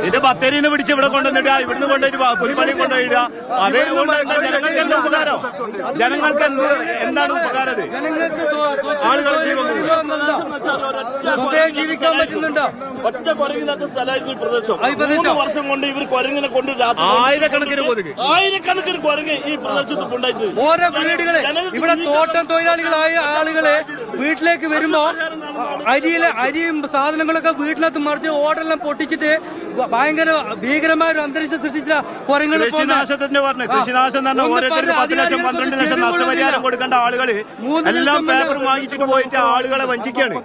ഇത് ബത്തേരിന്ന് പിടിച്ച് ഇവിടെ കൊണ്ടുവന്നിടുക, ഇവിടുന്ന് കൊണ്ടുപോയിട്ട് പുൽപ്പള്ളി കൊണ്ടുപോയിടുക. അതേകൊണ്ട് ജനങ്ങൾക്ക് എന്ത് ഉപകാരം? ജനങ്ങൾക്ക് എന്താണ് ഉപകാരം? ആളുകൾ ജീവിക്കാൻ പറ്റുന്നുണ്ടോ? ഒറ്റ കുരങ്ങില്ലാത്ത സ്ഥലമായിരുന്നു ഈ പ്രദേശം. 3 വർഷം കൊണ്ട് ഇവർ കുരങ്ങിനെ കൊണ്ട് ആയിരക്കണക്കിന് കുരങ്ങ് ഈ പ്രദേശത്ത് ഉണ്ടായിട്ട് ഓരോ വീടുകളെ ഇവിടെ തോട്ടം തൊഴിലാളികളായ ആളുകളെ വീട്ടിലേക്ക് വരുമ്പോ അരിയും സാധനങ്ങളൊക്കെ വീട്ടിനകത്ത് മറിച്ച് ഓടെല്ലാം പൊട്ടിച്ചിട്ട് ഭയങ്കര ഭീകരമായ ഒരു അന്തരീക്ഷം സൃഷ്ടിച്ച കുരങ്ങൾ കൃഷിനാശത്തിന്റെ പറഞ്ഞു. കൃഷിനാശം തന്നെ ഓരോരുത്തർക്ക് 10 ലക്ഷം 12 ലക്ഷം നഷ്ടപരിഹാരം കൊടുക്കേണ്ട ആളുകൾ എല്ലാം പേപ്പർ വാങ്ങിച്ചിട്ട് പോയിട്ട് ആളുകളെ വഞ്ചിക്കുകയാണ്.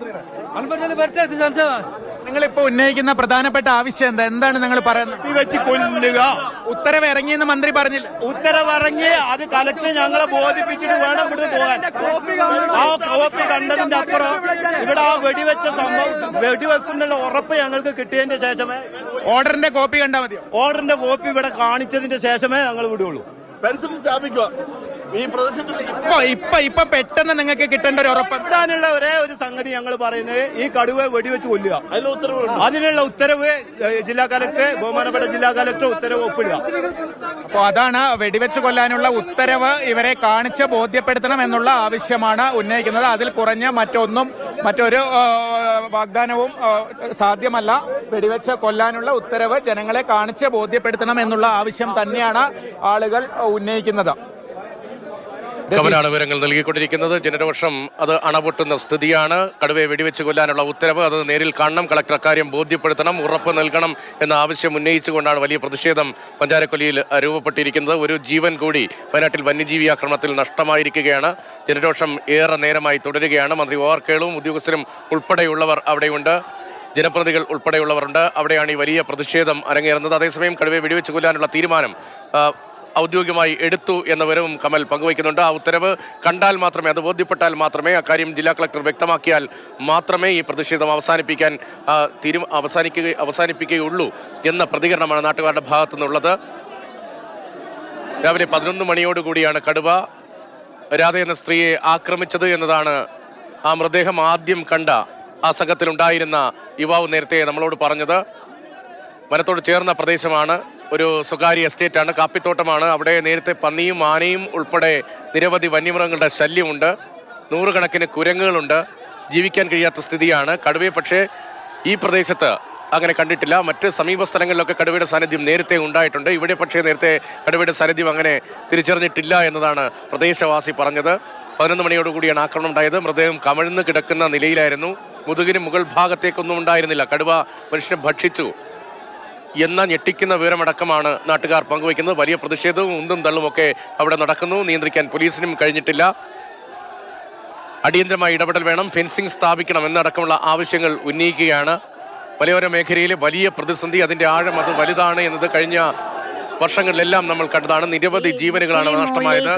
നിങ്ങളിപ്പോ ഉന്നയിക്കുന്ന പ്രധാനപ്പെട്ട ആവശ്യം എന്താ? എന്താണ് നിങ്ങൾ പറയുന്നത്? വെച്ച് കൊല്ലുക. ഉത്തരവ് ഇറങ്ങിയെന്ന് മന്ത്രി പറഞ്ഞില്ല. ഉത്തരവിറങ്ങി അത് കലക്ടർ ഞങ്ങളെ ബോധിപ്പിച്ചിട്ട് വേണം ഇവിടുന്ന് പോകാൻ. ആ കോപ്പി കണ്ടതിന്റെ അപ്പുറം ഇവിടെ ആ വെടിവെച്ച സംഭവം വെടിവെക്കുന്നുള്ള ഉറപ്പ് ഞങ്ങൾക്ക് കിട്ടിയതിന്റെ ശേഷമേ ഓർഡറിന്റെ കോപ്പി കണ്ടാൽ മതിയോ? ഓർഡറിന്റെ കോപ്പി ഇവിടെ കാണിച്ചതിന്റെ ശേഷമേ ഞങ്ങൾ വിടുള്ളൂ. പെൻസിൽ സ്ഥാപിക്കുക ഈ പ്രദേശത്ത്. ഇപ്പൊ പെട്ടെന്ന് നിങ്ങൾക്ക് കിട്ടേണ്ട ഒരു ഉറപ്പ് കിട്ടാനുള്ള ഒരേ ഒരു സംഗതി ഞങ്ങൾ പറയുന്നത് ഈ കടുവ വെടിവെച്ച് കൊല്ലുക. അതിനുള്ള ഉത്തരവ് ജില്ലാ കലക്ടർ, ബഹുമാനപ്പെട്ട ജില്ലാ കലക്ടർ ഉത്തരവ് ഒപ്പിടുക. അപ്പൊ അതാണ് വെടിവെച്ച് കൊല്ലാനുള്ള ഉത്തരവ് ഇവരെ കാണിച്ച് ബോധ്യപ്പെടുത്തണം എന്നുള്ള ആവശ്യമാണ് ഉന്നയിക്കുന്നത്. അതിൽ കുറഞ്ഞ മറ്റൊരു വാഗ്ദാനവും സാധ്യമല്ല. വെടിവെച്ച് കൊല്ലാനുള്ള ഉത്തരവ് ജനങ്ങളെ കാണിച്ച് ബോധ്യപ്പെടുത്തണം എന്നുള്ള ആവശ്യം തന്നെയാണ് ആളുകൾ ഉന്നയിക്കുന്നത്. കമലാണ് വിവരങ്ങൾ നൽകിക്കൊണ്ടിരിക്കുന്നത്. ജനരോഷം അത് അണപൊട്ടുന്ന സ്ഥിതിയാണ്. കടുവയെ വെടിവെച്ച് കൊല്ലാനുള്ള ഉത്തരവ് അത് നേരിൽ കാണണം, കളക്ടർ അക്കാര്യം ബോധ്യപ്പെടുത്തണം, ഉറപ്പ് നൽകണം എന്ന ആവശ്യം ഉന്നയിച്ചുകൊണ്ടാണ് വലിയ പ്രതിഷേധം പഞ്ചാരക്കൊല്ലിയിൽ രൂപപ്പെട്ടിരിക്കുന്നത്. ഒരു ജീവൻ കൂടി വയനാട്ടിൽ വന്യജീവി ആക്രമണത്തിൽ നഷ്ടമായിരിക്കുകയാണ്. ജനരോഷം ഏറെ നേരമായി തുടരുകയാണ്. മന്ത്രി ഒ ആർ കേളുവും ഉദ്യോഗസ്ഥരും ഉൾപ്പെടെയുള്ളവർ അവിടെയുണ്ട്, ജനപ്രതിനിധികൾ ഉൾപ്പെടെയുള്ളവരുണ്ട്. അവിടെയാണ് ഈ വലിയ പ്രതിഷേധം അരങ്ങേറുന്നത്. അതേസമയം കടുവയെ വെടിവെച്ച് കൊല്ലാനുള്ള തീരുമാനം ഔദ്യോഗികമായി എടുത്തു എന്ന വിവരവും കമൽ പങ്കുവയ്ക്കുന്നുണ്ട്. ആ ഉത്തരവ് കണ്ടാൽ മാത്രമേ, അത് ബോധ്യപ്പെട്ടാൽ മാത്രമേ, അക്കാര്യം ജില്ലാ കളക്ടർ വ്യക്തമാക്കിയാൽ മാത്രമേ ഈ പ്രതിഷേധം അവസാനിപ്പിക്കുകയുള്ളൂ എന്ന പ്രതികരണമാണ് നാട്ടുകാരുടെ ഭാഗത്തു നിന്നുള്ളത്. രാവിലെ 11 മണിയോടുകൂടിയാണ് കടുവ രാധ എന്ന സ്ത്രീയെ ആക്രമിച്ചത് എന്നതാണ് ആ മൃതദേഹം ആദ്യം കണ്ട ആ സംഘത്തിലുണ്ടായിരുന്ന യുവാവ് നേരത്തെ നമ്മളോട് പറഞ്ഞത്. വനത്തോട് ചേർന്ന പ്രദേശമാണ്, ഒരു സ്വകാര്യ എസ്റ്റേറ്റാണ്, കാപ്പിത്തോട്ടമാണ്. അവിടെ നേരത്തെ പന്നിയും ആനയും ഉൾപ്പെടെ നിരവധി വന്യമൃഗങ്ങളുടെ ശല്യമുണ്ട്. 100 കണക്കിന് കുരങ്ങുകളുണ്ട്. ജീവിക്കാൻ കഴിയാത്ത സ്ഥിതിയാണ്. കടുവയെ പക്ഷേ ഈ പ്രദേശത്ത് അങ്ങനെ കണ്ടിട്ടില്ല. മറ്റ് സമീപ സ്ഥലങ്ങളിലൊക്കെ കടുവയുടെ സാന്നിധ്യം നേരത്തെ ഉണ്ടായിട്ടുണ്ട്. ഇവിടെ പക്ഷേ നേരത്തെ കടുവയുടെ സാന്നിധ്യം അങ്ങനെ തിരിച്ചറിഞ്ഞിട്ടില്ല എന്നതാണ് പ്രദേശവാസി പറഞ്ഞത്. 11 മണിയോടുകൂടിയാണ് ആക്രമണം ഉണ്ടായത്. മൃതദേഹം കമിഴ്ന്ന് കിടക്കുന്ന നിലയിലായിരുന്നു. മുതുകിന് മുകൾ ഭാഗത്തേക്കൊന്നും ഉണ്ടായിരുന്നില്ല. കടുവ മനുഷ്യനെ ഭക്ഷിച്ചു എന്ന ഞെട്ടിക്കുന്ന വിവരമടക്കമാണ് നാട്ടുകാർ പങ്കുവയ്ക്കുന്നത്. വലിയ പ്രതിഷേധവും ഉന്തും തള്ളുമൊക്കെ അവിടെ നടക്കുന്നു. നിയന്ത്രിക്കാൻ പോലീസിനും കഴിഞ്ഞിട്ടില്ല. അടിയന്തരമായി ഇടപെടൽ വേണം, ഫെൻസിംഗ് സ്ഥാപിക്കണം എന്നടക്കമുള്ള ആവശ്യങ്ങൾ ഉന്നയിക്കുകയാണ്. മലയോര മേഖലയിലെ വലിയ പ്രതിസന്ധി, അതിൻ്റെ ആഴം അത് വലുതാണ് എന്നത് കഴിഞ്ഞ വർഷങ്ങളിലെല്ലാം നമ്മൾ കണ്ടതാണ്. നിരവധി ജീവനുകളാണ് നഷ്ടമായത്.